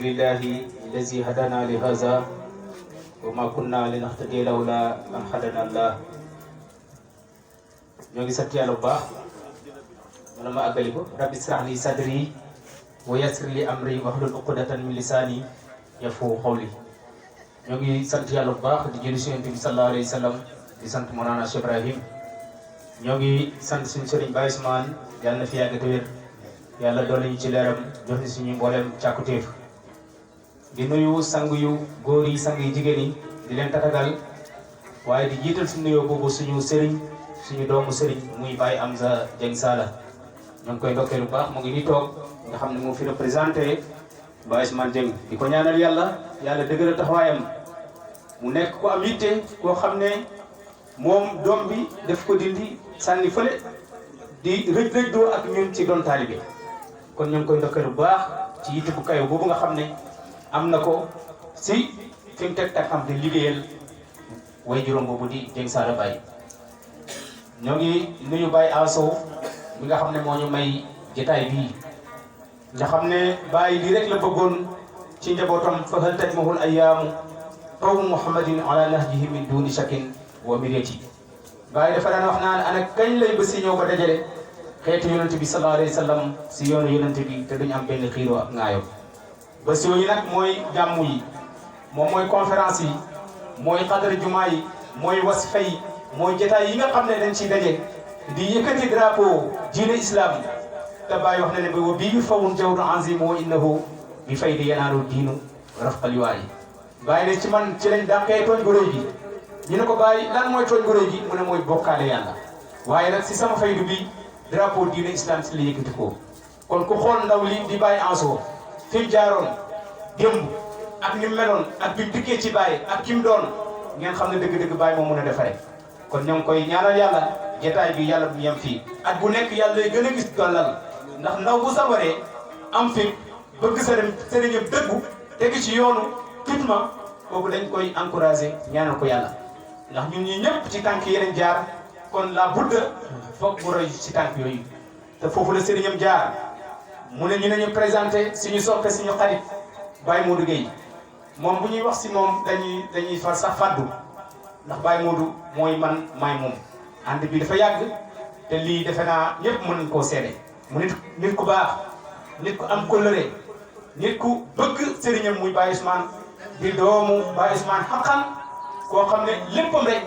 lillahi allazi hadana li haza wa ma kunna linahtadiya lawla an hadana Allah. ñoo ngi sant yàlla bu baax wala ma àggali ko rabbi israh li sadri wa yassir li amri wahlul uqdatan min lisani yafqahu qawli. ñoo ngi sant yàlla bu baax di jëli si Yonent bi sallallahu alayhi wa sallam di sant Mawlana Cheikh Ibrahim. ñoo ngi sant suñu sëriñ Baye Ousmane yàlla na fi yàgg te wér yàlla doole ñu ci leeram jox ni suñu mboolem càkkutéef. di nuyu sang yu góor yi sang yu jigéen yi di leen tatagal waaye di jiital suñu nuyoo boobu suñu sëriñ suñu doomu sëriñ muy Baye Amza Dieng Sala. ñoo ngi koy ndokkee lu baax mu ngi ni toog nga xam ne moo fi représenté Baye Ousmane Dieng di ko ñaanal yàlla dëgëral taxawaayam mu nekk ko am yitte koo xam ne moom doom bi def ko dindi sànni fële di rëj doo ak ñun ci doon taalibe kon ñu ngi koy ndokkee lu baax ci yitte bu kayo boobu nga xam ne am na ko si fi mu teg am di liggéeyal way juróom boobu di Dieng Sala Baye. ñoo ngi nuyu Baye Aso mi nga xam ne moo ñu may jotaay bii nga xam ne Baye lii rek la bëggoon ci njabootam fa hal tajmahul ayyaamu qawmu muhammadin ala nahjihi min duni shakin wa mirati. Baye dafa daan wax naan ana kañ lay bés yi ñëw ba dajale xeetu yonent bi sallallahu alayhi wa sallam si yoonu yonent bi te duñu am benn xiiroo ak ŋaayoo. bés yooyu nag mooy gàmmu yi moom mooy conférence yi mooy xadar jumaa yi mooy wasifa yi mooy jotaay yi nga xam ne dañ ciy daje di yëkkati drapeau diine islam te Baye wax na ne ba wa bii fawun jawdu anzim wa innahu bi fay di yanaaru diinu rafqal yuwaay. Baye ne ci man ci lañ dàqee tooñ gu rëy gi ñu ne ko Baye lan mooy tooñ gu rëy gi mu ne mooy bokkaale yàlla waaye nag si sama faydu bi drapeau diine islam si la yëkkati ko kon ku xool ndaw li di Baye Anso fi mu jaaroon démb ak ni mu meloon ak bi mu dikkee ci Baye ak ki mu doon ngeen xam ne dëgg-dëgg Baye moo mën a defaree kon ñoo ngi koy ñaanal yàlla jotaay bi yàlla bu yem fii at bu nekk yàlla lay gën a gis dollal ndax ndaw bu sabaree am fi bëgg sëriñam dëggu tegi ci yoonu tutma boobu dañ koy encouragé ñaanal ko yàlla ndax ñun ñi ñëpp ci tànk yeneen jaar kon la budda foog bu roy ci tànk yooyu te foofu la sëriñam jaar mu ne ñu ne ñu présenté suñu soppe suñu xarit Baye Modou Gueye moom bu ñuy wax si moom dañuy far sax fàddu ndax Baye Modou mooy man maay moom ànd bi dafa yàgg te lii defe naa ñëpp mën nañ koo seede mu nit ku baax nit ku am kóllëre nit ku bëgg sëriñam muy Baye Ousmane di doomu Baye Ousmane xam-xam koo xam ne léppam rek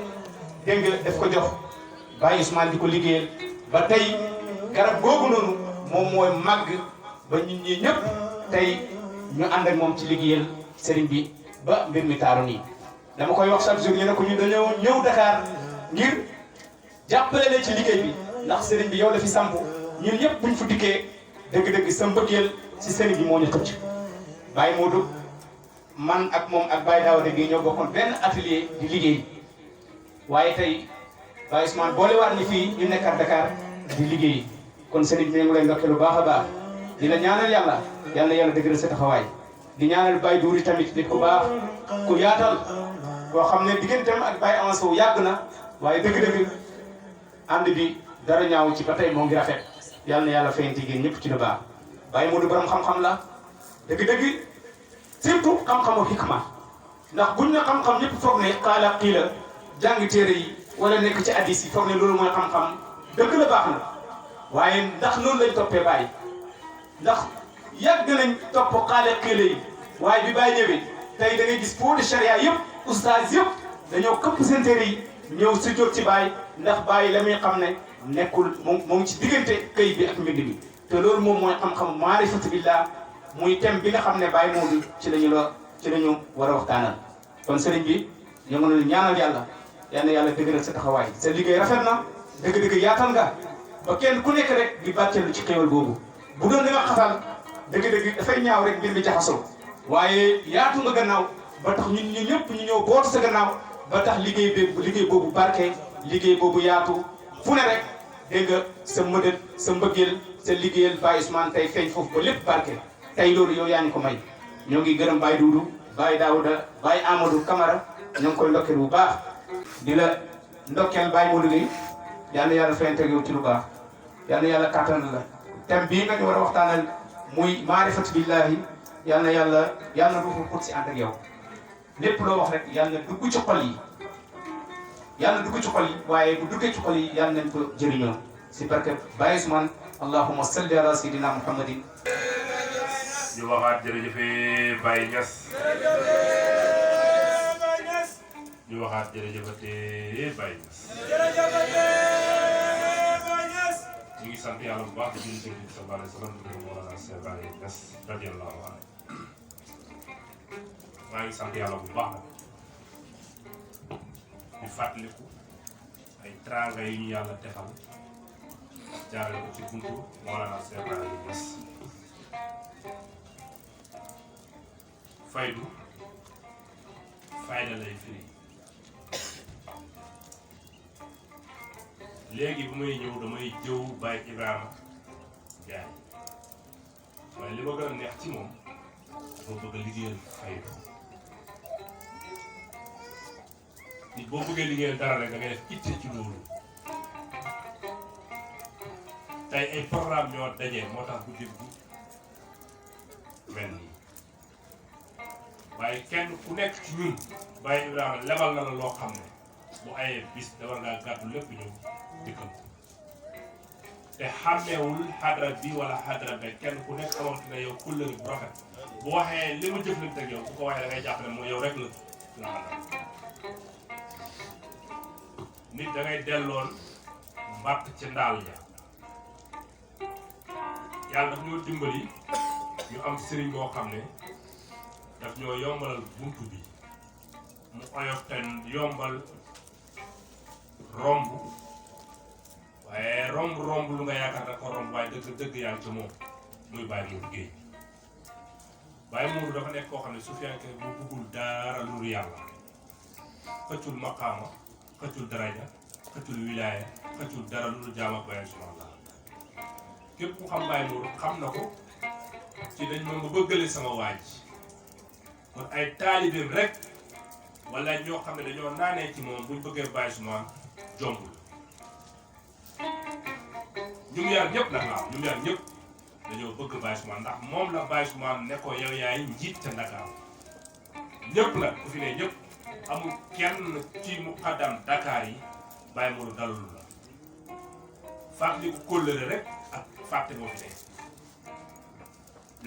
dégg nga daf ko jox Baye Ousmane di ko liggéeyal ba tey garab googu noonu moom mooy màgg ba ñun ñi ñëpp tey ñu ànd ak moom ci liggéeyal sëriñ bi ba mbir mi taaru nii. dama koy wax chaque jour ñu ne ko ñu dañoo ñëw Dakar ngir jàppale la ci liggéey bi ndax sëriñ bi yow la fi samp ñun ñëpp buñ fu dikkee dëgg-dëgg sa mbëggeel si sëriñ bi moo ñu xëcc. Baye Modou man ak moom ak Baye Daouda Gueye ñoo bokkoon benn atelier di liggéey waaye tey Baye Ousmane boolewaat ni fii ñu nekkaat Dakar di liggéey kon sëriñ bi ñu ngi lay ndokkee lu baax a baax di la ñaanal yàlla dëgëral sa taxawaay di ñaanal Baye Douri tamit nit ku baax ku yaatal koo xam ne digganteem ak Baye Anso yàgg na waaye dëgg-dëgg ànd bi dara ñaaw ci ba tey moo ngi rafet yàlla na yàlla feeñ jigéen ñëpp ci lu baax. Baye Modou borom xam-xam la dëgg-dëgg surtout xam-xamu hikma ndax buñ ne xam-xam ñëpp foog ne xaala xiila jàng téere yi wala nekk ci addis yi foog ne loolu mooy xam-xam dëgg la baax na waaye ndax loolu lañ toppee Baye ndax yàgg nañ topp xaala xiila yi waaye bi Baye ñëwee tey da ngay gis pour de charia yëpp oustaz yëpp dañoo këpp seen téere yi ñëw si jóg ci Baye ndax Baye la muy xam ne nekkul moo ngi ci diggante këy bi ak mbind bi te loolu moom mooy xam-xam maarifatu billah muy thème bi nga xam ne Baye Modou ci lañu war a waxtaanal kon sëriñ bi ñu ngi leen ñaanal yàlla dëgëral sa taxawaay sa liggéey rafet na dëgg-dëgg yaatal nga ba kenn ku nekk rek di bàcceelu ci xéwal boobu bu doon da nga xatal dëgg-dëgg dafay ñaaw rek mbir mi jaxasoo waaye yaatu nga gannaaw ba tax ñun ñu ñëpp ñu ñëw bootu sa gannaaw ba tax liggéey boobu barke liggéey boobu yaatu fu ne rek dégg nga sa mëdët sa mbëggeel sa liggéeyal Baye Ousmane tey feeñ foofu ba lépp barke tey loolu yow yaa ñu ko may ñoo ngi gërëm Baye Doudou Baye Daouda Baye Amadou Camara ñoo ngi koy ndokkeel bu baax di la ndokkeel Baye Modou Gueye yàlla feeñ teg yow ci lu baax yàlla kàttan la thème bii nga ñu war a waxtaanal muy maarifatu billahi yal na ruuxul xut si ànd ak yow lépp loo wax rek yal na dugg ci xol yi yal na dugg ci xol yi waaye bu duggee ci xol yi yal nañ ko jëriñoo si barke Baye Ousmane allahumma salli ala sayyidina muhammadin. ñu waxaat jërëjëfee Baye Niass ñu waxaat jërëjëfatee Baye Niass ñu ngi sant yàlla bu baax di julli ci Yonent bi sallallahu alayhi wa sallam di Mawlana Cheikh Baye Niass radiyallahu anhu maa ngi sant yàlla bu baax nag di fàttaliku ay teraanga yi ñu yàlla defal jaarale ko ci buntu Mawlana Cheikh Baye Niass faydu fayda lay firi léegi bu may ñëw damay jëw Baye Ibrahima Ndiaye waaye li ma gën a neex ci moom dafa bëgg a liggéeyal faydu nit boo bëggee liggéeyal dara rek da ngay def itte ci loolu tey ay programme ñoo dajee moo tax guddi gi mel nii waaye kenn ku nekk ci ñun Baye Ibrahima lebal na la loo xam ne bu ayee bis dama ngaa gàddu lépp ñëw dikkal ko te xàmmeewul xadra bi wala xadra be kenn ku nekk xamante ne yow kullëri bu rafet bu waxee li mu jëflante ak yow bu ko waxee da ngay jàpp ne mooy yow rek la nit da ngay delloon mbàtt ci ndaal ya yàlla daf ñoo dimbali ñu am sëriñ boo xam ne daf ñoo yombalal buntu bi mu oyof te yombal romb waaye romb lu nga yaakaar da ko romb waaye dëgg yaa ngi ca moom muy Baye Mourou Gueye Baye Mourou dafa nekk koo xam ne su fekkee bu bëggul dara lu yàlla xëccul maqaama xëccul daraja xëccul wilaaya xëccul dara lu jaam ak Baye Ousmane képp ku xam Baye Mourou xam na ko ci dañ ma bëggale sama waaj kon ay taalibeem rek wala ñoo xam ne dañoo naanee ci moom buñ bëggee Baye Ousmane jombul ñu ngi yar ñëpp nag waaw ñu ngi yar ñëpp dañoo bëgg Baye Ousmane ndax moom la Baye Ousmane ne ko yow yaay njiit ca Dakar ñëpp nag ku fi ne ñëpp amul kenn ci muqaddam Dakar yi Baye Mourou dalul la fàttali ko kóllëre rek ak fàtte moo fi ne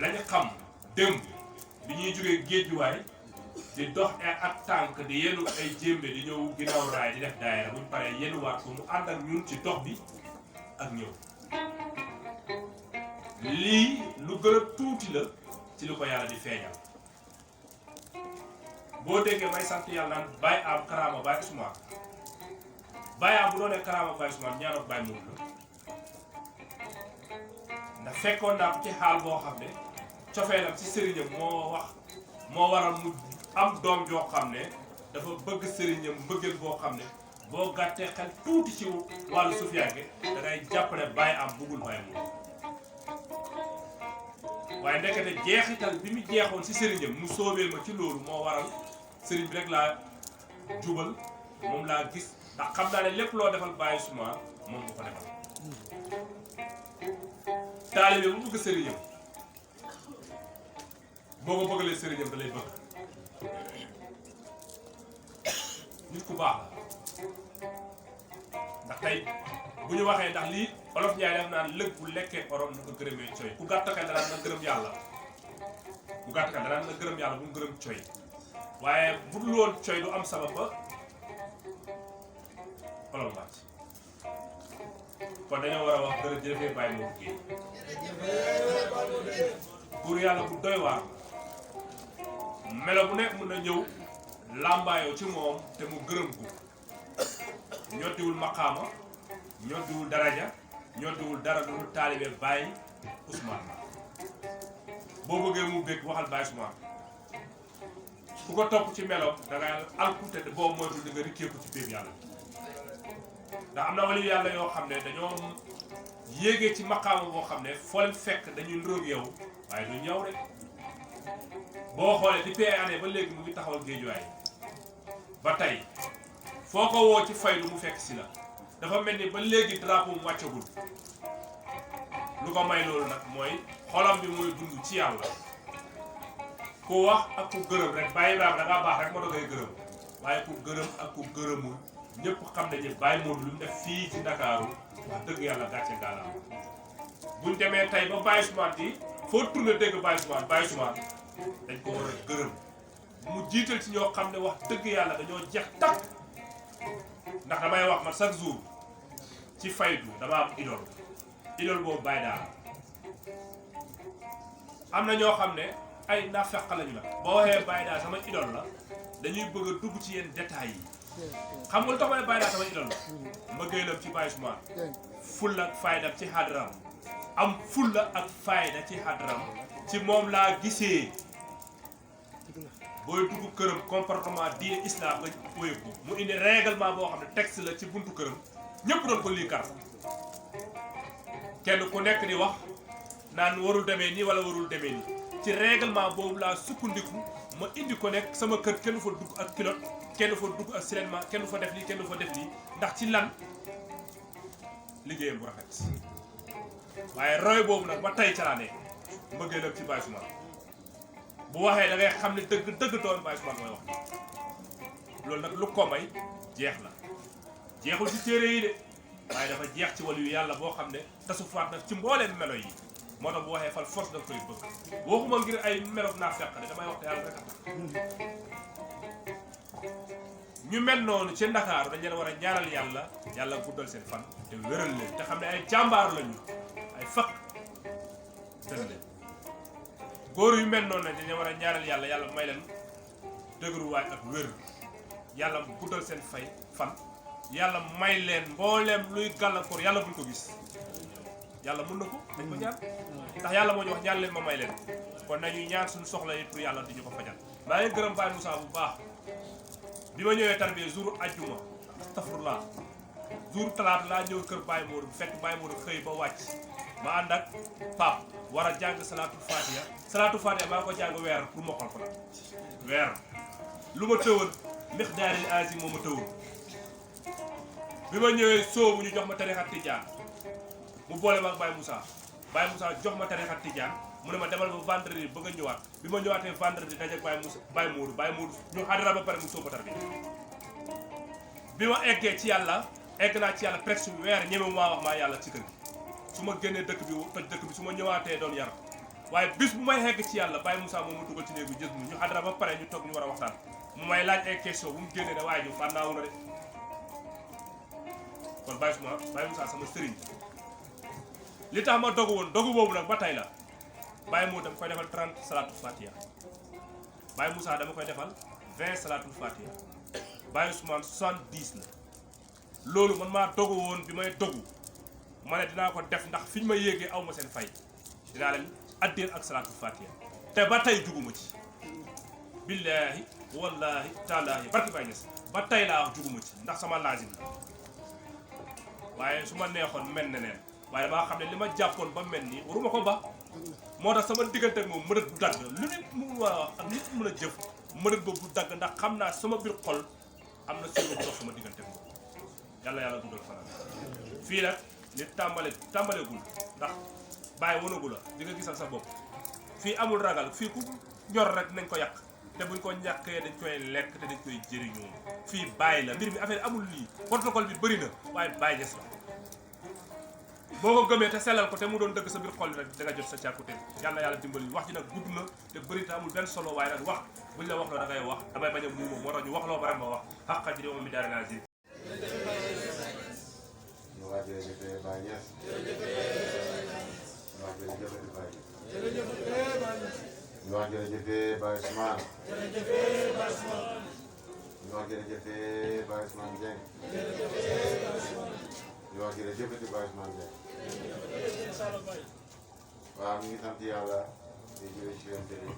lañu xam démb bi ñuy jógee géejuwaay di dox ak tànk di yenu ay jéembe di ñëw ginnaaw raay di def daayira buñ paree yenuwaat ko mu ànd ak ñun ci dox bi ak ñëw lii lu gën a tuuti la ci lu ko yàlla di feeñal boo déggee may sant yàlla naan Baye am karaama Baye Ousmane Baye am bu doonee karaama Baye Ousmane ñaanal Baye Mourou la ndax fekkoon naa ko ci xaal boo xam ne cofeelam ci sëriñam moo waral mu am doom joo xam ne dafa bëgg sëriñam bëggeel boo xam ne boo gàttee xel tuuti ci wàllu sufiyanke da ngay jàpp ne Baye am bëggul Baye Mourou waaye ndekete jeexital bi mu jeexoon ci sëriñam mu soobee ma ci loolu moo waral sëriñ bi rek laa jubal moom laa gis ndax xam naa ne lépp loo defal Baye Ousmane moom nga ko defal taalibe bu bëgg sëriñam boo ko bëggalee sëriñam da lay bëgg nit ku baax la ndax tey bu ñu waxee ndax lii olof Njaay def naan lëg bu lekkee orom na ko gërëmee coy ku gàtt xel danaan na gërëm yàlla ku gàtt xel danaan na gërëm yàlla bu mu gërëm coy waaye bu dul woon coy du am sabab ba olom wàcc kon dañoo war a wax dara jërëfee Baye Mourou Gueye pour yàlla bu doy waar melo bu nekk mën na ñëw làmbaayoo ci moom te mu gërëm ko ñoddiwul maqaama ñoddiwul daraja ñoddiwul dara lu taalibe Baye Ousmane boo bëggee mu bëgg waxal Baye Ousmane ku ko topp ci meloom da ngay alkute boo moytul di nga rikkeeku ci biir yàlla ndax am na wali yàlla yoo xam ne dañoo yéegee ci maqaama boo xam ne foo leen fekk dañuy niroog yow waaye du ñëw rek boo xoolee di pay année ba léegi mu ngi taxawal géejuwaay ba tey foo ko woo ci faydu mu fekk si la dafa mel ni ba léegi drapeau mu wàccagul lu ko may loolu nag mooy xolam bi mooy dund ci yàlla ku wax ak ku gërëm rek Baye Ibrahima da ngaa baax rek moo tax ngay gërëm waaye ku gërëm ak ku gërëmul ñëpp xam nañu Baye Modou lu mu def fii ci Ndakaaru wax dëgg yàlla gàcce gaalaam buñ demee tey ba Baye Ousmane yi foo tourné dégg Baye Ousmane dañ ko war a gërëm mu jiital ci ñoo xam ne wax dëgg yàlla dañoo jeex takk ndax damay wax man chaque jour ci faydu dama am idole boobu Baye daal am na ñoo xam ne ay naafeq lañu la boo waxee Baye daal sama idole la dañuy bëgg a dugg ci yenn détails yi xam nga lu tax ma ne Baye daal sama idole la mbëggeelam ci Baye Ousmane fulla ak fayda ci hadram am fulla ak fayda ci hadram ci moom laa gisee booy dugg këram comportement diine islam nga wéyeku mu indi règlement boo xam ne texte la ci buntu këram ñëpp doon ko lii kar kenn ku nekk di wax naan warul demee nii wala warul demee nii ci règlement boobu laa sukkandiku ma indi ko nekk sama kër kenn du fa dugg ak kilote kenn du fa dugg ak silenement kenn du fa def lii kenn du fa def lii ndax ci lan liggéeyam bu rafet waaye roy boobu nag ba tey ca laa nekk mbëggeelam ci Baye Ousmane bu waxee da ngay xam ne dëgg doon Baye Ousmane mooy wax loolu nag lu ko may jeex na jeexul ci téere yi de waaye dafa jeex ci wàllu yàlla boo xam ne tasufaat nag ci mbooleem melo yi moo tax bu waxee fal force da koy bëgg waxuma ngir ay melof naa fekk de damay wax te yàlla rek a tax ñu mel noonu ci Ndakaaru dañ leen war a ñaanal yàlla guddal seen fan te wéral leen te xam ne ay jàmbaar lañu ay faq dëgg leen góor yu mel noonu dañ leen war a ñaanal yàlla may leen dëgëruwaay ak wér yàlla guddal seen fan yàlla may leen mbooleem luy gàllankoor yàlla buñ ko gis yàlla mën na ko dañ ko ñaan ndax yàlla moo ñu wax ñaan leen ma may leen kon nañuy ñaan suñu soxla yi pour yàlla di ñu ko fajal maa ngi gërëm Baye Moussa bu baax bi ma ñëwee tarbiya jour ajjuma astafurlah jour talaata laa ñëw kër Baye Modou fekk Baye Modou xëy ba wàcc ma ànd ak Pape war a jàng salaatul fatiha maa ko jàng weer pour mokkal ko nag weer lu ma tëwoon miqdaaril azim moo ma tëwoon bi ma ñëwee soobu ñu jox ma tarixa tijaan mu boole ma ak Baye Moussa jox ma tarixa tijaan mu ne ma demal ba vendredi bëgg a ñëwaat bi ma ñëwaatee vendredi dajeeg Baye Modou ñu xadara ba pare mu sóoba tarbi bi ma eggee ci yàlla egg naa ci yàlla presque weer ñeme maa wax maa yàlla ci kër gi su ma génnee dëkk bi su ma ñëwaatee doon yar waaye bis bu may egg ci yàlla Baye Moussa moom mu dugal ci néegu jës mu ñu xadara ba pare ñu toog ñu war a waxtaan mu may laaj ay question bu mu génnee ne waaye ñu fànnaawu na de kon Baye Moussa sama sëriñ li tax ma dogu boobu nag ba tey la Baye Modou dama koy defal 30 salatul fatiha Baye Moussa dama koy defal 20 salatul fatiha Baye Ousmane 70 la loolu man maa dogu woon bi may dogu ma ne dinaa ko def ndax fi ñu ma yéegee aw ma seen fay dinaa leen addeel ak salatul fatiha te ba tey juguma ci billaahi wallaahi taalaahi barki Baye Niass ba tey laa wax juguma ci ndax sama laazim la waaye su ma neexoon mel ne neen waaye damaa xam ne li ma jàppoon ba mel nii waruma ko ba moo tax sama diggante ak moom mënat bu dagg lu nit mu war a wax ak nit mën a jëf mënat boobu bu dagg ndax xam naa sama biir xol am na solo bu dox sama diggante ak moom yàlla guddal fanaan fii nag nit tàmbaleegul ndax bàyyi wanagu la di nga gisal sa bopp fii amul ragal fii ku ñor rek nañ ko yàq te buñ ko ñàkkee dañ koy lekk te dañ koy jëriñoo fii bàyyi la mbir mi affaire amul lii protocole bi bëri na waaye bàyyi des la boo ko gëmee te sellal ko te mu doon dëgg sa biir xol bi rek da nga jot sa càkkute yàlla dimbali wax ji nag gudd na te bëri te amul benn solo waaye nag wax buñ la wax loo da ngay wax damay bañ a muuma moo tax ñu wax loo ba rek ma wax xaqal ji di moom mi daal naa ji jërëjëf Baye Niass ñu wax jërëjëf Baye Ousmane ñu wax jërëjëf Baye Ousmane Dieng ñu wax jërëjëf Baye Ousmane Dieng waaw ñu ngi sant yàlla di jëlee ci yonent bi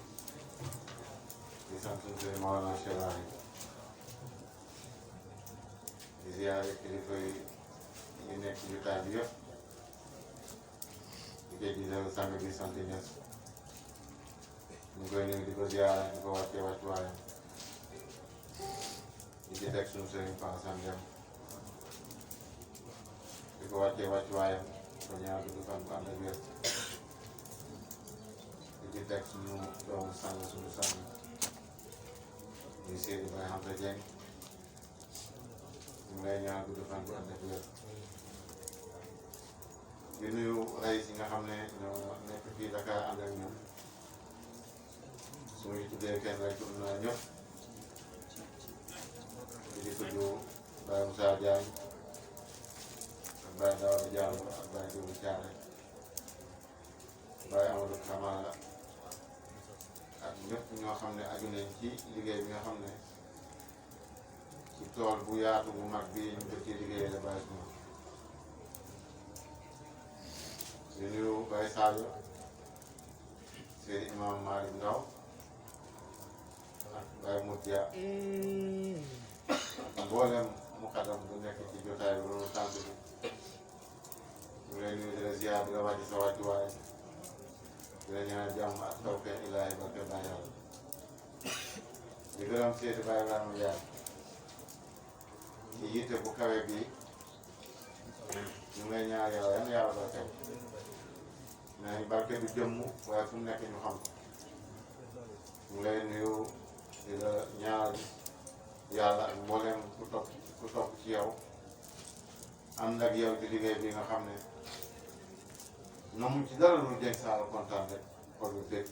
di sant suñu sëriñ Mawlana Cheikh Ibrahim di ziyaare kilifa yi nekk ci jotaay bi yëpp di koy gisal sang bi sant Niass ñu koy nuyu di ko ziyaare di ko wàccee wàccuwaayam di ci teg suñu sëriñ Pa Assane Deme di ko wàccee wàccuwaayam ko ñaar dugg fan bu ànd ak wér di ci teg suñu doomu sang suñu sang muy Seydou Baye Hamza Dieng ñu ngi lay ñaan gudd fan bu ànd ak wér di nuyu rais yi nga xam ne ñoo nekk fii Dakar ànd ak ñun su ma tuddee kenn rek tudd naa ñëpp di tudd Baye Moussa Diagne ak Baye Daouda Diallo ak Baye Doudou Thiaré Baye Amadou Kamara ak ñëpp ñoo xam ne aju nañ ci liggéey bi nga xam ne ci tool bu yaatu bu mag bi ñu def ci liggéey la Baye Souma di nuyu Baye Sadio Seydi Imam Malick Ndaw ak Baye Moutia mboolem muqaddam bu nekk ci jotaay bi loolu sant bi ñu lay nuyu di la ziar di la wàcc sa wàccuwaay di la ñaan jàmm ak tawfeex ilaahi barke Baay Yàlla di gërëm Seydi Baye Ibrahima Ndiaye ci yitte bu kawe bi ñu ngi lay ñaan yàlla yan yàlla barke mais barke du jëmm waaye fu mu nekk ñu xam ñu ngi lay nuyu di la ñaanal yàlla ak mboolem ku topp ci yow ànd ak yow ci liggéey bi nga xam ne namuñ ci dara lu jeg saa kontaan rek xol bi bég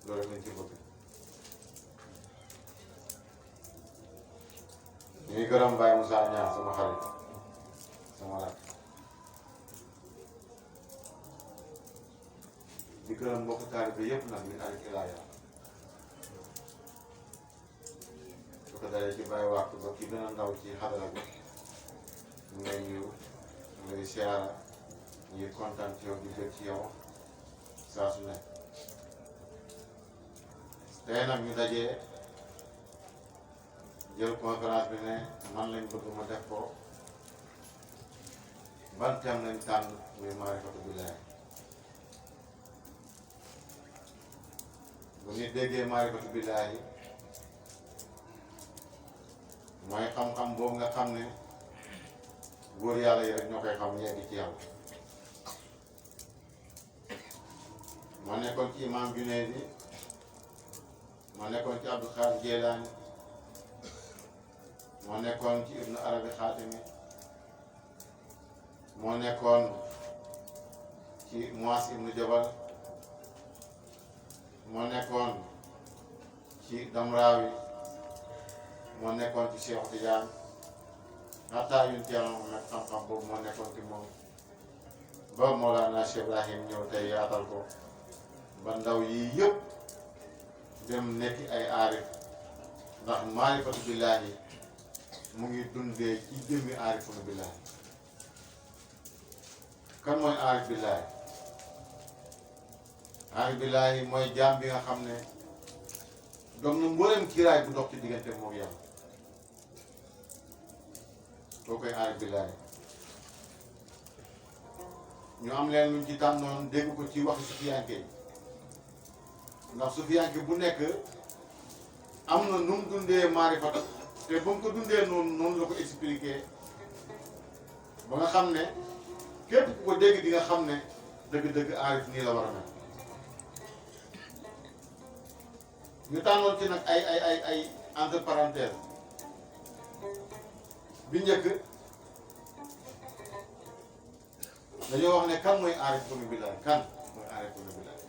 loolu lañ ci bëgg ñu ngi gërëm Baye Moussa Niang sama xarit sama rakk di gërëm mbokk taalibe yëpp nag min arik ilaa yàlla su ko dalee ci bàyyi waxtu ba ki gën a ndaw ci xadara bi ñu ngi lay nuyu ñu ngi lay siyaara ñu ngi kontaan ci yow di bëgg ci yow saa su nekk tey nag ñu dajee jël conférence bi ne man lañ bëgg ma def ko ban thème lañ tànn muy maarifatu billaahi bu ñu déggee maarifatu billaahi mooy xam-xam boobu nga xam ne góor yàlla yi rek ñoo koy xam yegg ci yàlla ma nekkoon ci imam Junayd ma nekkoon ci Abdul Xaadir Jeelaani moo nekkoon ci Ibnu Arabi Xaatimi moo nekkoon ci Muas Ibnu Jabal moo nekkoon ci Damraawi moo nekkoon ci Cheikh Tidiane xataa yun ci yàlla moom nag xam-xam boobu moo nekkoon ci moom ba Mawlana Cheikh Ibrahim ñëw tey yaatal ko ba ndaw yii yëpp dem nekki ay aarif ndax maarifatu billaahi mu ngi dundee ci jëmmi aarifatu billaahi kan mooy aarif billaahi aarif billaahi mooy jaam bi nga xam ne doom na mboolem kiiraay bu dox ci diggante moom yàlla koo koy aarif billaahi ñu am leen luñ ci tànnoon dégg ko ci waxi sufiyanke yi ndax sufiyanke bu nekk am na nu mu dundee maarifatu te ba mu ko dundee noonu la ko expliqué ba nga xam ne képp ku ko dégg di nga xam ne dëgg-dëgg aarif nii la war a mel ñu tànnoon ci nag ay entre parenthèse bi njëkk dañoo wax ne kan mooy aarif billaahi kan mooy aarif billaahi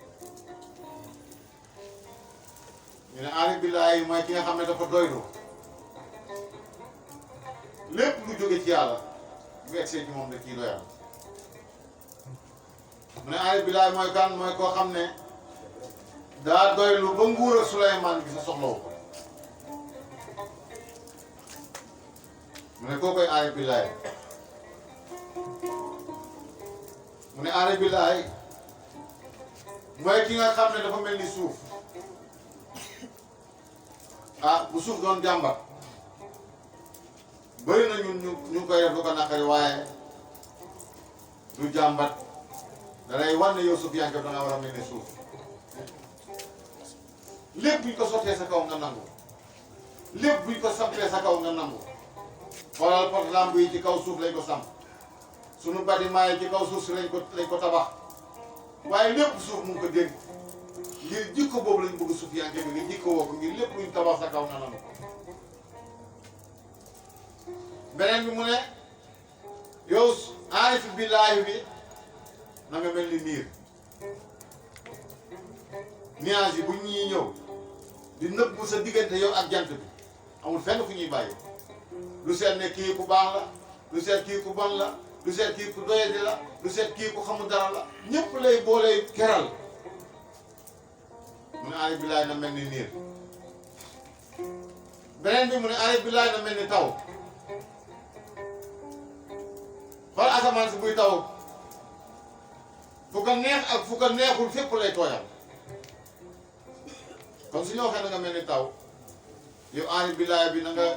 ñu ne aarif billaahi mooy ki nga xam ne dafa doylu lépp lu jóge ci yàlla bu egsee ci moom da kii doyal mu ne aarif billaahi mooy kan mooy koo xam ne daa doylu ba nguur a Suleymaan gi sa soxlawu ko mu ne koo koy aarif billaahi mu ne aarif billaahi mooy ki nga xam ne dafa mel ni suuf bu suuf doon jàmbat bëri na ñu koy def lu ko naqari waaye du jàmbat danay wan ne yow suuf yaa ngi da nga war a mel ni suuf lépp buñ ko sottee sa kaw nga nangu lépp buñ ko sampee sa kaw nga nangu xoolal pot lamb yi ci kaw suuf lañ ko samp sunu bâtiment yi ci kaw suuf si lañ ko tabax waaye lépp suuf mu ngi ko dégg ngir jikko boobu lañ bëgg sufiyanke bi nga jikko woo ko ngir lépp luñ tabax sa kaw na nanu ko beneen bi mu ne yow aarif billaahi bi na nga mel ni niir nuage yi bu ñuy ñëw di nëbbu sa diggante yow ak jant bi amul fenn fu ñuy bàyyi lu seet ne kii ku baax la lu seet kii ku bon la lu seet kii ku doyadi la lu seet kii ku xamul dara la ñëpp lay boolee keral mu ne aarif billaahi na mel ni niir beneen bi mu ne aarif billaahi na mel ni taw xool asamaan si buy taw fu ko neex ak fu ko neexul fépp lay tooyal kon su ñu waxee na nga mel ni taw yow aarif billaahi bi na nga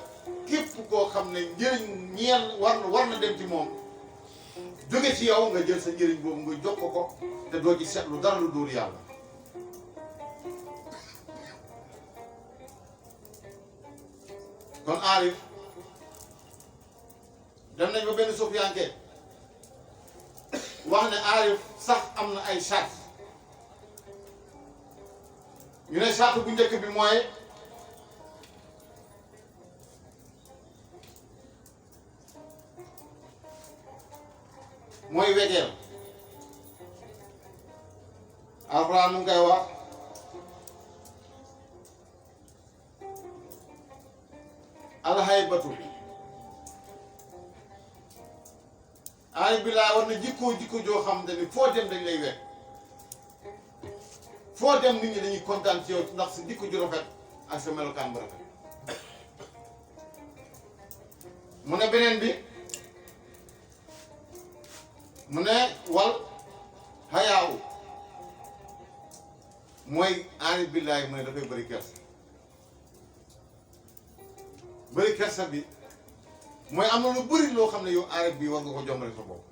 képp koo xam ne njëriñ ñeel war na dem ci moom jóge ci yow nga jël sa njëriñ boobu nga jox ko te doo ci seetlu dara lu dóor yàlla kon aarif dem nañ ba benn sufiyanke wax ne aarif sax am na ay charte ñu ne charte bu njëkk bi mooy wegeel alxuraan mu ngi koy wax alxaybatu aarif billaahi war na jikko joo xam ne foo dem dañ lay wekk foo dem nit ñi dañuy kontaan ci yow ndax sa jikko ju rafet ak sa melokaan bu rafet mu ne beneen bi mu ne wal xayaawu mooy aarif billaahi mu ne dafay bëri kersa bëri kersa bi mooy am na lu bëri loo xam ne yow aarif bi war nga ko jombale sa bopp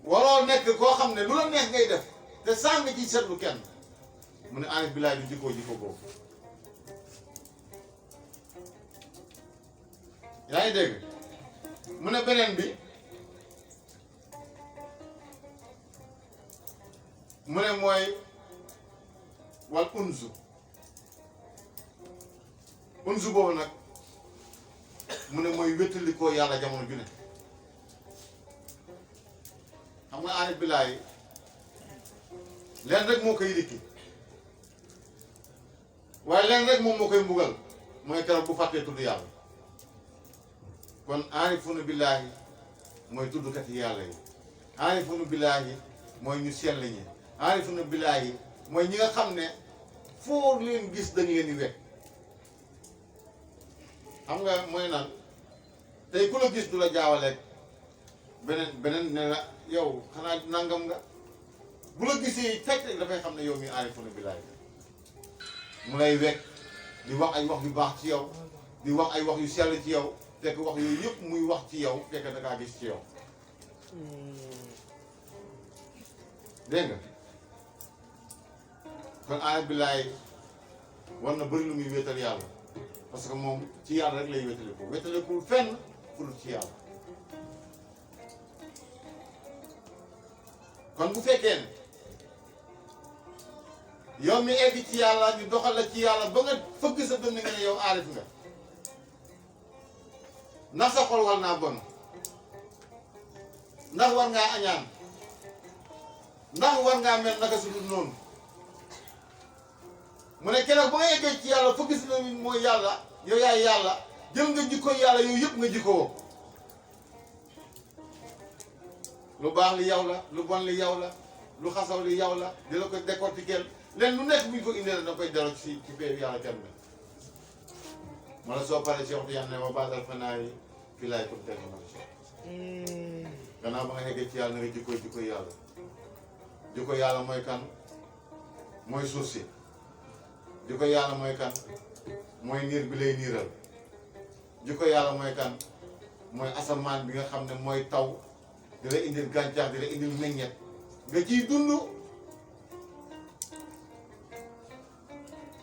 waroo nekk koo xam ne lu la neex ngay def te saa nga ciy seetlu kenn mu ne aarif billaahi du jikko boobu yaa ngi dégg mu ne beneen bi mu ne mooy wal unzu boobu nag mu ne mooy wéttalikoo yàlla jamono ju ne xam nga aarif billaahi leen rek moo koy rikki waaye leen rek moom moo koy mbugal mooy keroog bu fàttee tudd yàlla kon aarifuuna billaahi mooy tuddkat yi yàlla yi aarifuuna billaahi mooy ñu sell ñi aarifuuna billaahi mooy ñi nga xam ne foo leen gis dañ leen di wekk xam nga mooy naan tey ku la gis du la jaawaleeg beneen ne la yow xanaa nangam nga bu la gisee fekk rek dafay xam ne yow mi aarifuuna billaahi mu lay wekk di wax ay wax yu baax ci yow di wax ay wax yu sell ci yow fekk wax yooyu yëpp muy wax ci yow fekk da ngaa gis ci yow dégg nga kon aarif billaahi war na bëri lu muy wéetal yàlla parce que moom ci yàlla rek lay wéetalikul fenn fu dul ci yàlla kon bu fekkee ne yow mi egg ci yàlla ñu doxal la ci yàlla ba nga fëgg sa dënn nga ne yow aarif nga ndax sa xol war naa bon ndax war ngaa añaan ndax war ngaa mel naka su dul noonu mu ne keroog ba nga eggee ci yàlla fëgg si la mooy yàlla yow yaay yàlla jël nga jikko yàlla yooyu yëpp nga jikkoo lu baax li yow la lu bon li yow la lu xasaw li yow la di la ko décortiquer leen lu nekk bu ñu ko indee da koy delloo ci péew yàlla kenn la ma la soo paree si waxtu yàlla ne ma baasal fanaa yi fii laay pour teg ma si gannaaw ba nga eggee ci yàlla na nga jikko yàlla jikko yàlla mooy kan mooy suuf si jikko yàlla mooy kan mooy niir bi lay niiral jikko yàlla mooy kan mooy asamaan bi nga xam ne mooy taw di la indil gàncax di la indil meññet nga ciy dund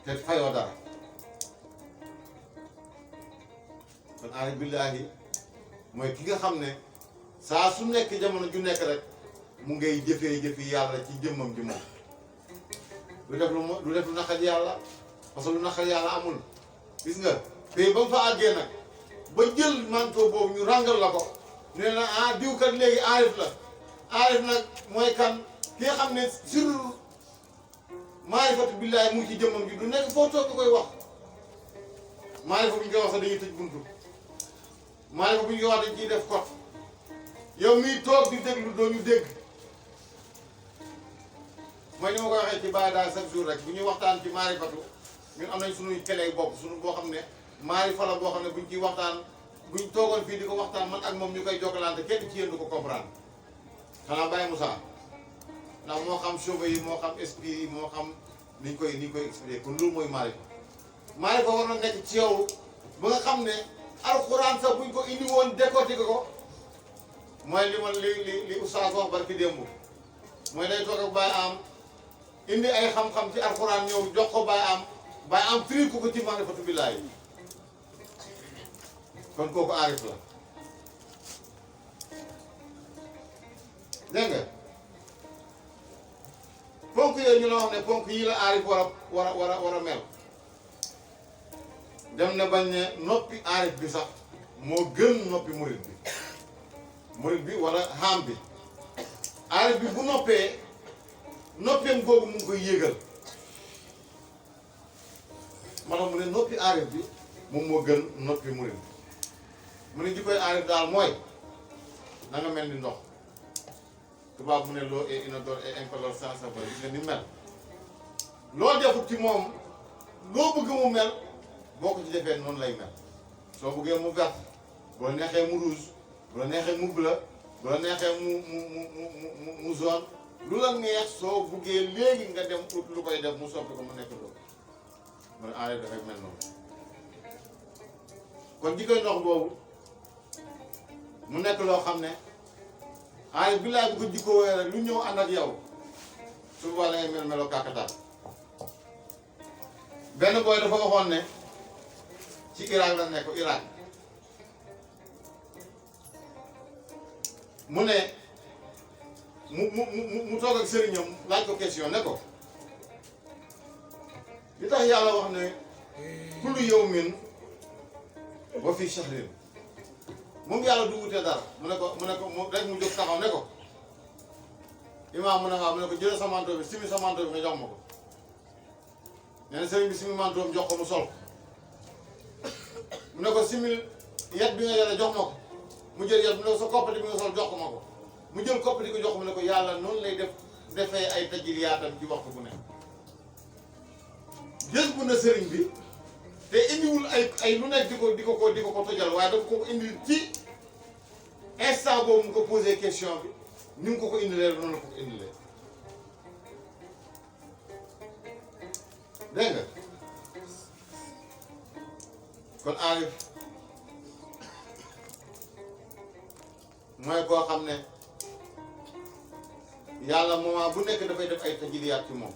te fayoo dara kon aarif billaahi mooy ki nga xam ne saa su nekk jamono ju nekk rek mu ngay jëfee yàlla ci jëmmam ji moom du def lu naqari yàlla parce que lu naqari yàlla amul gis nga pays ba mu fa àggee nag ba jël manteau boobu ñu ràngal la ko nee na ah diw kat léegi aarif la aarif nag mooy kan ki nga xam ne sur maarifatu billaahi mu ngi ci jëmmam ji du nekk foo toog nga koy wax maarifa bu ñu koy wax sax dañuy tëj buntu maarifa bu ñu koy wax dañ ciy def kot yow miy toog di déglu doo ñu dégg mooy ni ma koy waxee ci bàyyi daal chaque jour rek bu ñuy waxtaan ci maarifatu ñun am nañ suñuy keley bopp suñu boo xam ne maarifa la boo xam ne buñ ciy waxtaan buñ toogoon fii di ko waxtaan man ak moom ñu koy jokkalante kenn ci yéen du ko comprendre xanaa Baye Moussa ndax moo xam cheveux yi moo xam esprit yi moo xam niñ koy expliquer kon loolu mooy maarifa war na nekk ci yow ba nga xam ne alxuraan sax buñ ko indi woon décortiquer ko mooy li man li oustaz wax barki démb mooy day toog ak Baye am indi ay xam-xam ci alxuraan ñëw jox ko Baye am firi ko ci maarifatu billaahi kon kooku aarif la dégg nga ponk yooyu ñu la wax ne ponk yi la aarif war a mel dem na bañ ne noppi aarif bi sax moo gën noppi murit bi wala xaam bi aarif bi bu noppee noppeem googu mu ngi koy yéegal maanaam mu ne noppi aarif bi moom moo gën noppi murit bi mu ne jikkoy aarif daal mooy na nga mel ni ndox tubaab mu ne l'eau est inodore et incolore sans saveur gis nga ni mel loo defut ci moom loo bëgg mu mel boo ko ci defee noonu lay mel soo bëggee mu vert bu la neexee mu rouge bu la neexee mu bleu bu la neexee mu jaune lu la neex soo bëggee léegi nga dem ut lu koy def mu soppi ko mu nekk loolu mu ne aarif dafay mel noonu kon jikkoy ndox boobu mu nekk loo xam ne aarif billaay bu ko jikkoo rek lu ñëw ànd ak yow su boobaa la ngay meloo kàkkatar benn booy dafa waxoon ne ci Irak la nekk Irak mu ne mu toog ak sëriñam laaj ko question ne ko li tax yàlla wax ne kullu yawmin wa fi shahrin moom yàlla du wutee dara mu ne ko rek mu jóg taxaw ne ko imaam mu ne waaw mu ne ko jëlee sa manteau bi simi sa manteau bi nga jox ma ko nee na sëriñ bi simi manteau bi jox ko mu sol mu ne ko simil yet bi nga yore jox ma ko mu jël yet mu ne ko sa koppati bi nga sol jox ko ma ko mu jël koppati ko jox ko mu ne ko yàlla noonu lay defee ay tajiliyaatam ci waxtu bu ne gës bu na sëriñ bi te indiwul ay lu nekk di ko tojal waaye dafa ko indi ci instant boobu mu ko posé question bi ni mu ko indilee noonu la ko indilee dégg nga kon aarif mooy koo xam ne yàlla moment bu nekk dafay def ay tajiliyaat ci moom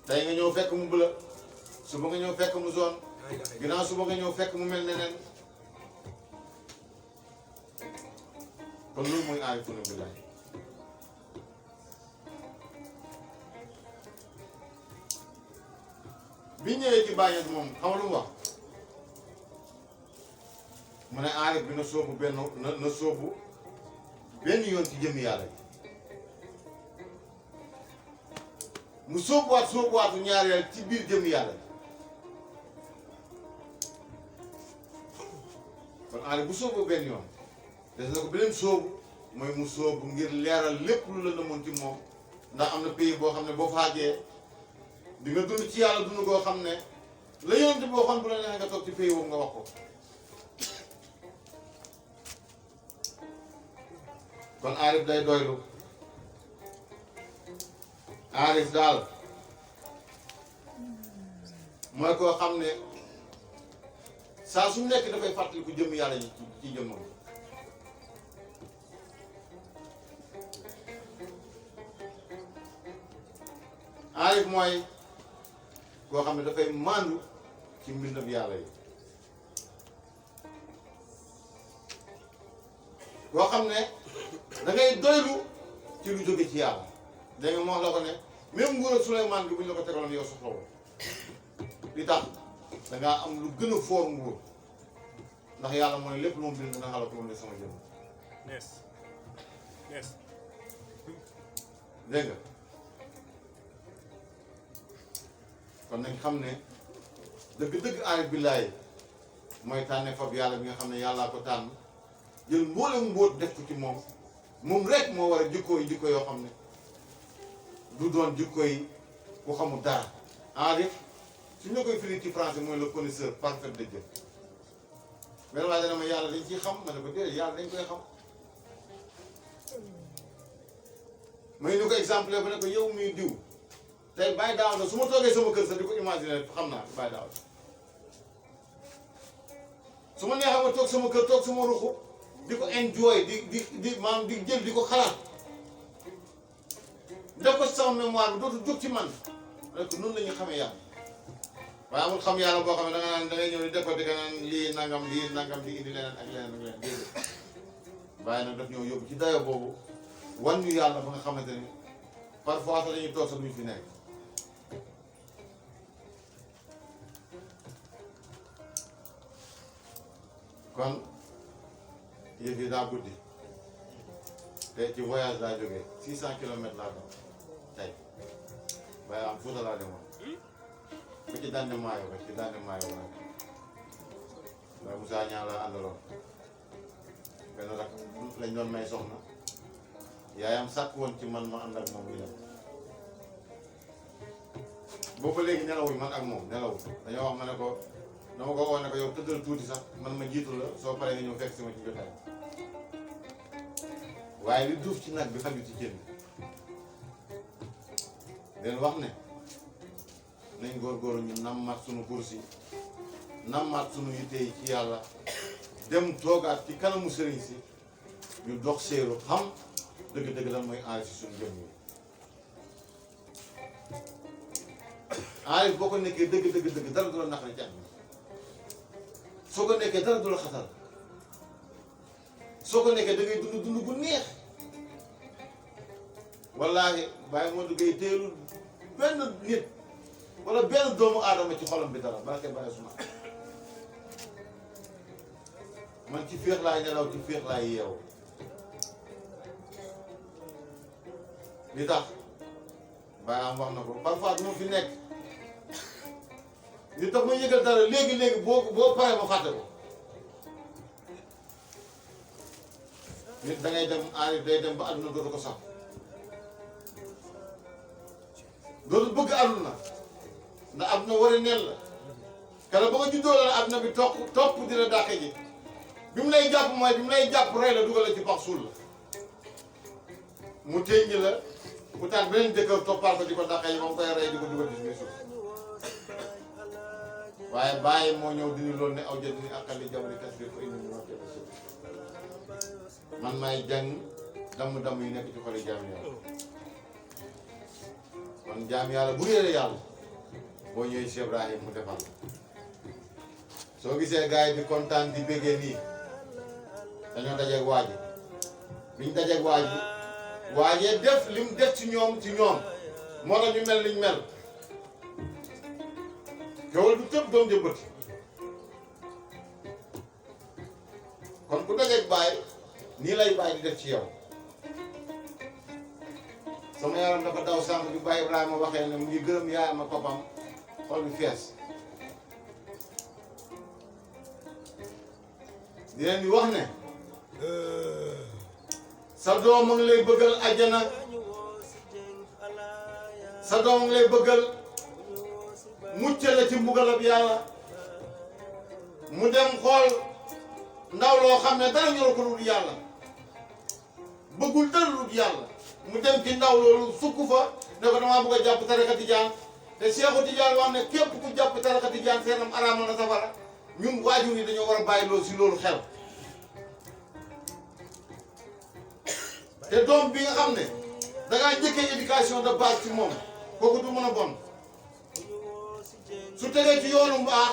tey nga ñëw fekk mu bleu suba nga ñëw fekk mu jaune ginnaaw suba nga ñëw fekk mu mel neneen kon loolu mooy aarifuna billaahi bi ñëwee ci bàyyi moom xam lu mu wax mu ne aarif bi na sóobu benn yoon ci jëmmi yàlla ji mu sóobuwaatu ñaareel ci biir jëmmi yàlla ji kon aarif bu sóobu benn yoon des na ko beneen sóobu mooy mu sóobu ngir leeral lépp lu la nëmoon ci moom ndax am na pays boo xam ne boo faagee di nga dund ci yàlla dund koo xam ne la yonent bi waxoon bu la neexee nga toog ci pays boobu nga wax ko kon aarif day doylu aarif daal mooy koo xam ne saa su nekk dafay fàttaliku jëmm yàlla yi ci jëmmam aarif mooy koo xam ne dafay màndu ci mbindam yàlla yi koo xam ne da ngay doylu ci lu jóge ci yàlla dégg nga moo la ko ne même nguur ak Souleymane bi bu ñu la ko tegaloon yow soxla woo li tax dangaa am lu gën a foor nguur ndax yàlla mooy lépp lu mu bind dina xalaat moom ne sama jëm dégg nga kon nañ xam ne dëgg-dëgg aarif billaahi mooy tànne fab yàlla bi nga xam ne yàllaa ko tànn jël mboolem mbóot def ko ci moom rek moo war a jikko yoo xam ne du doon jikko yi ku xamul dara aarif su ñu koy firi ci français mooy le connaisseur parfait de Dieu benn waaye dana ma yàlla dañ ciy xam ma ne ko déedéet yàlla dañ koy xam may ñu ko exemple ba ne ko yow muy diw tey bàyyi daaw su ma toogee sama kër sax di ko imaginer xam naa bàyyi daaw su ma neexee ma toog sama kër toog sama ruxu di ko enjoy di maanaam di jël di ko xalaat def ko sama mémoire bi dootu jóg ci man rek noonu la ñuy xamee yàlla waaye amul xam yàlla boo xam ne da nga naan da ngay ñëw di décoté ka naan lii nangam di indi leneen ak leneen déedéet waaye nag daf ñëw yóbbu ci dayo boobu wan ñu yàlla ba nga xamante ni parfois sax dañuy toog sax duñ fi nekk kon yëf yi daa guddi te ci voyage laa jógee 600 kilomètres laa doon tey waaye am Fuuta laa demoon ba ci Dande Maayo ba ci Dande Maayo waaye Moussa Niang laa àndaloon benn rak lañ doon may soxna yaayam sàkk woon ci man ma ànd ak moom ñu dem boobu léegi nelawuñ man ak moom nelawuñ dañoo wax ma ne ko dama ko woo ne ko yow tëddal tuuti sax man ma jiitu la soo paree nga ñëw fekk si ma ci jotaay waaye li duuf ci nag bi xaju ci cin leen wax ne nañ góorgóorlu ñu nammat sunu kursi nammat sunu yitte yi ci yàlla dem toogaat ci kanamu sëriñ si ñu dox séeru xam dëgg-dëgg lan mooy aarif si suñu jëm yi aarif boo ko nekkee dëgg dara du la naqari ci àdduna soo ko nekkee dara du la xatal soo ko nekkee da ngay dund gu neex wallaahi bàyyi moo duggee teelul benn nit wala benn doomu aadama ci xolam bi dara barke bàyyi suma man ci féex laay nelaw ci féex laay yeewu li tax bàyyi am wax na ko parfois du ma fi nekk li tax ma yëgal dara léegi boo paree ma fàtte ko nit da ngay dem aarif day dem ba àdduna dootu ko sax dootu bëgg àdduna ndax àdduna war a neel la kala ba nga juddoo la àdduna bi topp dina dàqe ji bi mu lay jàpp mooy bi mu lay jàpp rey la dugal la ci pax suul la mu ténj la mu tax beneen jëkkër toppal ko di ko dàqe yi moom koy rey di ko dugal ci biir suuf waaye bàyyi moo ñëw dini loolu ne aw jënd ni akali jabari kas bi ko indi ñu wax man maay jàng damm yi nekk ci xoli jaam yàlla kon jaam yàlla bu réere yàlla boo ñëwee Cheikh Ibrahim mu defal soo gisee gars yi di kontaan di béggee nii dañoo dajeeg waa ji biñ dajeeg waa ji waajee def lim def ci ñoom moo tax ñu mel liñ mel kewal du tëb doom jëmbati kon ku dajeeg bàyyi nii lay bàyyi di def ci yow sama yaram dafa daw sànq bi Baye Ibrahima waxee ne mu ngi gërëm yaayam ak papam xol bi fees di leen di wax ne sa doom a ngi lay bëggal àjjana sa doom a ngi lay bëggal mucc la ci mbugalab yàlla mu dem xool ndaw loo xam ne dara ñor ko lu dul yàlla bëggul dara lu dul yàlla mu dem ci ndaw loolu sukk fa ne ko damaa bëgg a jàpp tariqa tijaan te Seexu Tijaan wax ne képp ku jàpp tariqa tijaan seenam araamal na safara ñun waajur yi dañoo war a bàyyi loolu si loolu xel te doom bi nga xam ne dangaa njëkkee éducation de base ci moom kooku du mën a bon su tegee ci yoonu mbaax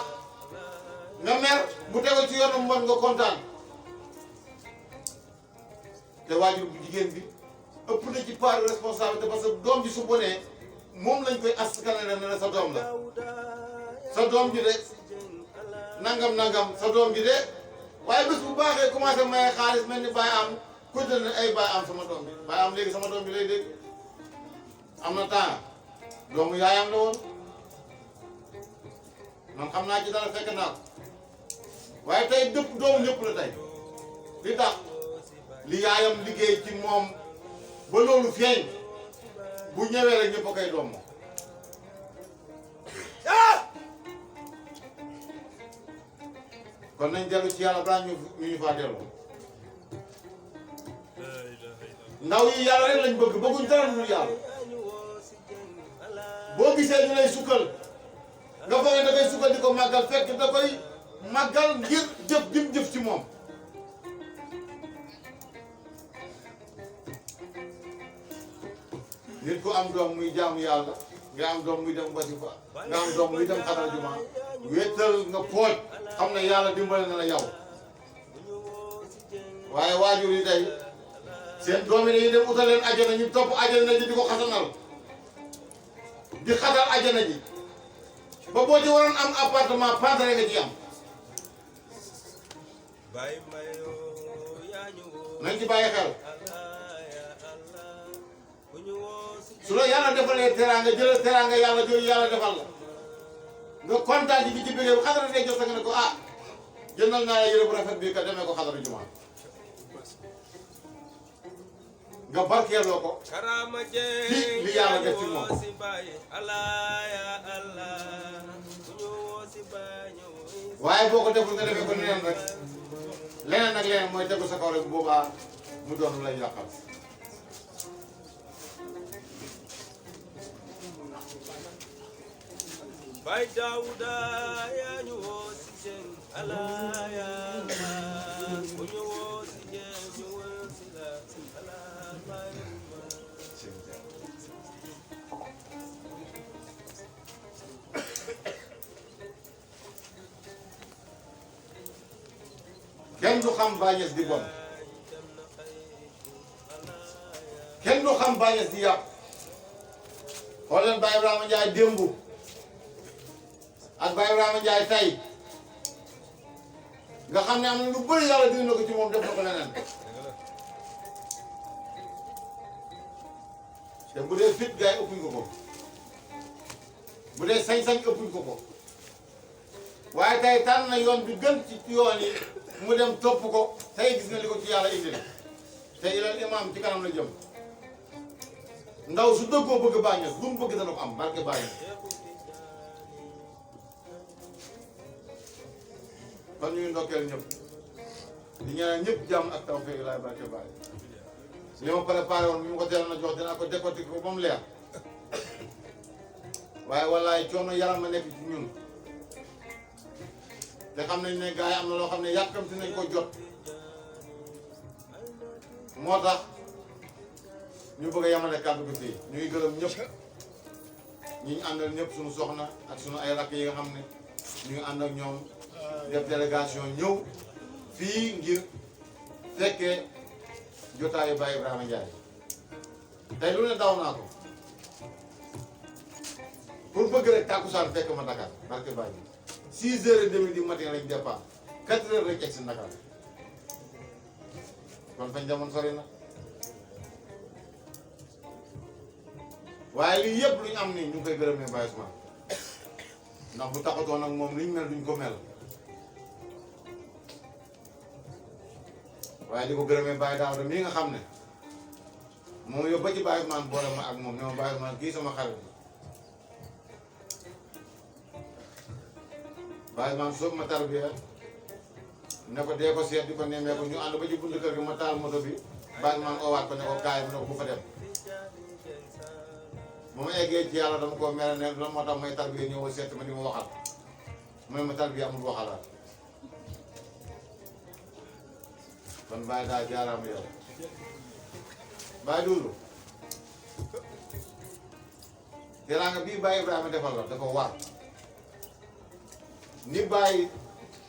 nga mer bu tegee ci yoonu mbon nga kontaan te waajur bu jigéen bi ëpp na ci part de responsabilité parce que doom ji su bonee moom lañ koy askanale ne la sa doom la sa doom ji de nangam sa doom ji de waaye bés bu baaxee commencé maye xaalis mel ni bàyyi am côté ne ay bàyyi am sama doom bi bàyyi am léegi sama doom bi lay dégg am na temps doomu yaayam la woon man xam naa ci dara fekk naa ko waaye tey dëpp doomu ñëpp la tey li tax li yaayam liggéey ci moom ba loolu feeñ bu ñëwee rek ñëpp a koy doom moom kon nañ dellu ci yàlla balaa ñu faa dellu ndaw yi yàlla rek lañ bëgg bëgguñ dara lu yàlla boo gisee ñu lay sukkal nga foog ne da koy sukkal di ko màggal fekk da koy màggal ngir jëf jëm jëf ci moom nit ku am doom muy jaamu yàlla nga am doom muy dem wasifa nga am doom muy dem xadara juma wéetal nga pooj xam ne yàlla dimbale na la yow waaye waajur yi tey seen doom yi dañuy dem utal leen ajana ñu topp ajana ji di ko xasanal di xatal ajana ji ba boo ci waroon am appartement pantare nga ci am nañ ci bàyyi xel su la yàlla defalee teraanga jëlal teraanga yàlla jooju yàlla defal la nga kontaan ci bi ci bëggee xadara day jot nga ne ko ah jëndal naa la yére bu rafet bi ka demee ko xadara jumaa nga barkeeloo ko li yàlla def ci moom waaye boo ko deful nga defee ko neneen rek leneen ak leneen mooy tegu sa kaw rek boobaa mu doon lay yàqal Bay Daouda yaa ñu woo si jën ala yàlla bu ñu woo si jën ñu woo si la ala bay kenn du xam Baay Ñas di bon kenn du xam Baay Ñas di yàq xool leen Baay Ibrahima Ndiaye démb ak Baay Ibrahima Ndiaye tey nga xam ne am na lu bëri yàlla dina ko ci moom def na ko leneen te bu dee fit gars yi ëppuñ ko ko bu dee sañ-sañ ëppuñ ko ko waaye tey tànn na yoon bi gën ci yoon yi mu dem topp ko tey gis nga li ko ci yàlla indil te ilal imam ci kanam la jëm ndaw su dëggoo bëgg Baay Ñas lu mu bëgg dana ko am barke Baay Ñas kon ñuy ndokkeel ñëpp di ñaanal ñëpp jàmm ak tawfeex laay barke Baay li ma préparé woon bi ma ko teeloon a jox dinaa ko décortiquer ko ba mu leer waaye wallaay coono yaram ma nekk ci ñun te xam nañ ne gars yi am na loo xam ne yàkkamti nañ ko jot moo tax ñu bëgg a yamale kàddu gi fii ñuy gërëm ñëpp ñi ñu àndal ñëpp suñu soxna ak suñu ay rakk yi nga xam ne ñu ngi ànd ak ñoom def délégation ñëw fii ngir fekkee jotaayu Baye Ibrahima Ndiaye tey lu ne daw naa ko pour bëgg rek tàkkusaan fekk ma Dakar barke Baye 6h30 du matin lañ départ 4h lañ egg si Dakar kon fañ demoon sori na waaye lii yëpp lu ñu am nii ñu ngi koy gërëmee Baye Ousmane ndax bu taxatoon ak moom li ñu mel duñ ko mel waaye di ko gërëmee Baye Daouda mii nga xam ne moom yow ba ci Baye Ousmane boole ma ak moom ne ma Baye Ousmane kii sama xarit Baye Ousmane soob ma tarbiya ne ko dee ko seet di ko nemmee ko ñu ànd ba ci buntu kër gi ma taal moto bi Baye Ousmane oowaat ko ne ko kaay mu ne ko bu fa dem bu ma eggee ci yàlla dama koo mere ne loolu moo tax may tarbiya ñëw seet ma di ma waxal mu ne ma tarbiya amul waxalaat kon Baye daa jaaraama yow Baye Doudou teraanga bii Baye Ibrahima defal la dafa war ni Baye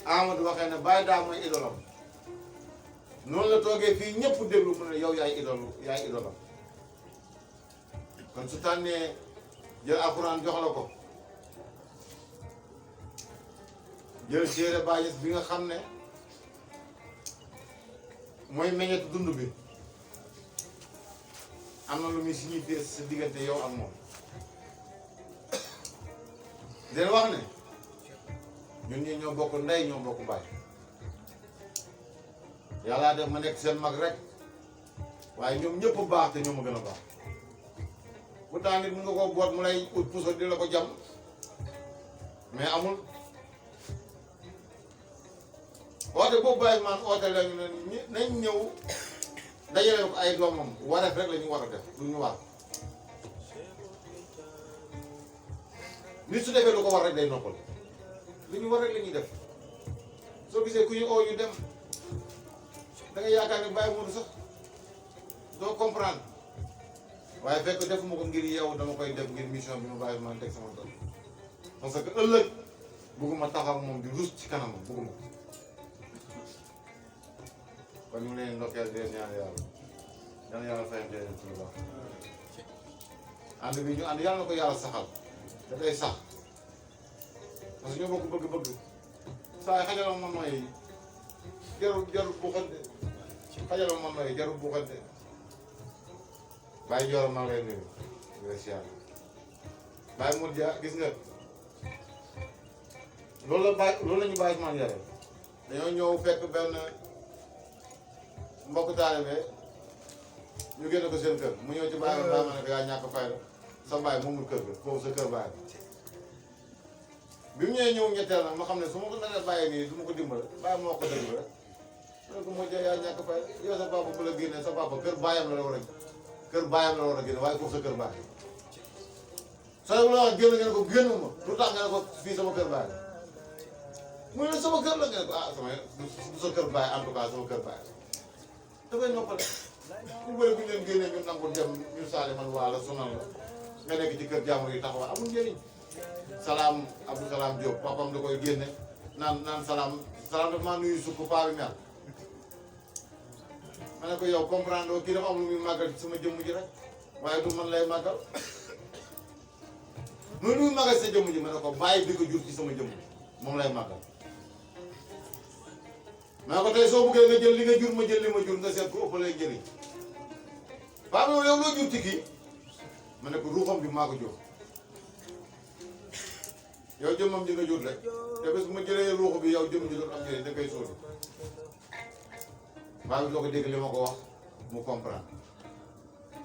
Amadou waxee ne Baye daa mooy idolam noonu la toogee fii ñëpp déglu mu ne yow yaay idolam kon su tànnee jël alxuraan jox la ko jël téere Baay bi nga xam ne mooy meññeetu dund bi am na lu muy signifié sa diggante yow ak moom den wax ne ñun ñi ñoo bokk ndey ñoo bokk baay yàllaa def ma nekk seen mag rek waaye ñoom ñëpp baax te ñoo ma gën a baax pourtant nit mu nga ko boot mu lay ut puso di la ko jam mais amul oote boobu bàyyi man oote lañu ne nañ ñëw dajale ko ay doomam wareef rek la ñu war a def lu ñu war nit su defee lu ko war rek day noppal lu ñu war rek la ñuy def soo gisee ku ñu oo ñu dem da nga yaakaar ne bàyyi moom sax doo comprendre waaye fekk defuma ko ngir yow dama koy def ngir mission bi ma bàyyi man teg sama doom parce que ëllëg bëgguma taxaw moom di rus ci kanamam bëgguma kon ñu ngi leen ndokkeel di leen ñaan yàlla fayante leen ci lu baax ànd bi ñu ànd yàlla na ko yàlla saxal da day sax parce que ñoo bokk bëgg-bëgg saa yi xajaloo man mooy jarul buuxante xajaloo man mooy jarul buuxante bàyyi jooro maa ngi lay nuyu di la siyaar bàyyi mu ja gis nga loolu la ñu bàyyi man yare dañoo ñëw fekk benn mbokk taalibe ñu génne ko seen kër mu ñëw ci bàyyi ma ne ko yaa ñàkk fayda sa bàyyi moomul kër ga foofu sa kër bàyyi bi mu ñëwee ñëw ñetteel nag ma xam ne su ma ko naree bàyyi nii du ma ko dimbale bàyyi ma wax ko dëgg rek ma ne ko moo jee yaa ñàkk fayda yow sa papa bu la génnee sa papa kër bàyyam la war a génne waaye foofu sa kër bàyyi soo la wax génn ngeen ko génn ma lu tax nga ne ko fii sama kër bàyyi mu ne sama kër la ngeen ko ah sama du sa kër bàyyi en tout cas sama kër bàyyi dafay noppale ñu bëri bu ñu leen génnee ñu nangu dem ñu saali man waa la sonal la nga nekk ci kër jàmbur yi taxawaay amul njëriñ salaam Abdou Salaam Diop papam da koy génne naan salaam dafa maa nuyu sukk paa bi mel ma ne ko yow comprendre oo kii dafa am lu muy màggal ci sama jëmm ji rek waaye du man lay màggal muy lu muy màggal sa jëmm ji ma ne ko bàyyi bi ko jur ci sama jëmm moom lay màggal maa ko tey soo buggee nga jël li nga jur ma jël li ma jur nga seet ko ëpp lay njëriñ paa bi yow loo jur ci kii ma ne ko ruuxam bi maa ko jur yow jëmmam ji nga jur rek te bés bu ma jëlee ruux bi yow jëmm ji doon am njëriñ da koy sóori paa bi doo ko dégg li ma ko wax mu comprendre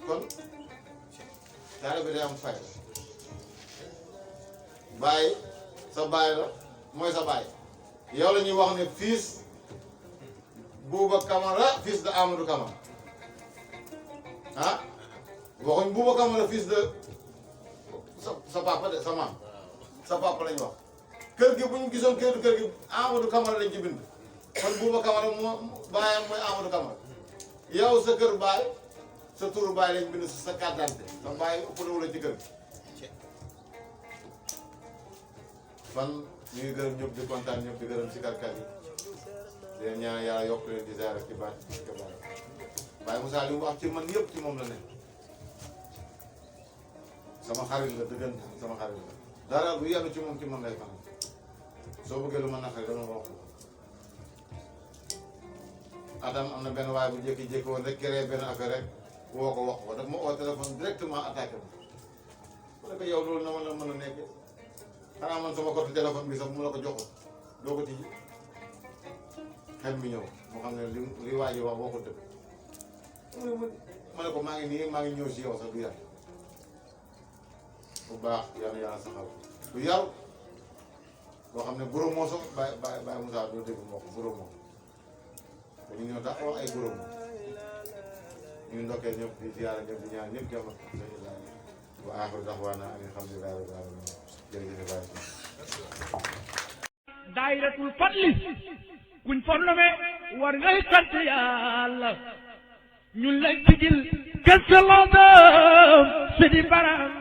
kon taalibe bi day am fay bàyyi sa bàyyi la mooy sa bàyyi yow la ñuy wax ne fils Bouba Camara fils de Amadou Camara ah waxuñ Bouba Camara fils de sa papa de sa maam sa papa lañ wax kër gi bu ñu gisoon kër gi Amadou Camara lañ ci bind kon Bouba Camara moo baayam mooy Amadou Camara yow sa kër baay sa turu baay lañ bind sa carte d'identité sa baay ëpp na wala ci kër gi fan ñu ngi gërëm ñëpp di kontaan ñëpp di gërëm si karkat yi di leen ñaan yàlla yokk leen di ziar ci baat ci baat Baye Moussa li mu wax ci man yëpp ci moom la ne sama xarit la dëggan sama xarit la dara lu yàlla ci moom ci man lay fanaan soo bëggee lu ma naqari dama wax ko Adam am na benn waaye bu jékki-jékki woon rek créé benn affaire rek woo ko wax ko daf ma oo téléphone directement attaqué ma ne ko yow loolu na ma la mën a nekkee xanaa man sama côté téléphone bi sax mu la ko joxoon doo ko tijji xel mi ñëw moo xam ne li waa ji wax boo ko dëgg ma ne ko maa ngi nii maa ngi ñëw si yow sax du yàgg bu baax yàlla yàlla saxal du yaru boo xam ne goro moo sax Baye Moussa doo dégg moo ko goro moo te ñu ñëw tax wax ay goro moo ñu ndokkee ñëpp di ziyaara ñëpp di ñaan ñëpp jàmm wa aaxiru da'waana alhamdulillahi rabbil aalamiin jërëjëf Baye daayiratul fadli kuñ fornome war ngay sant yàlla ñun lay tijil gëstaloodam sidi baram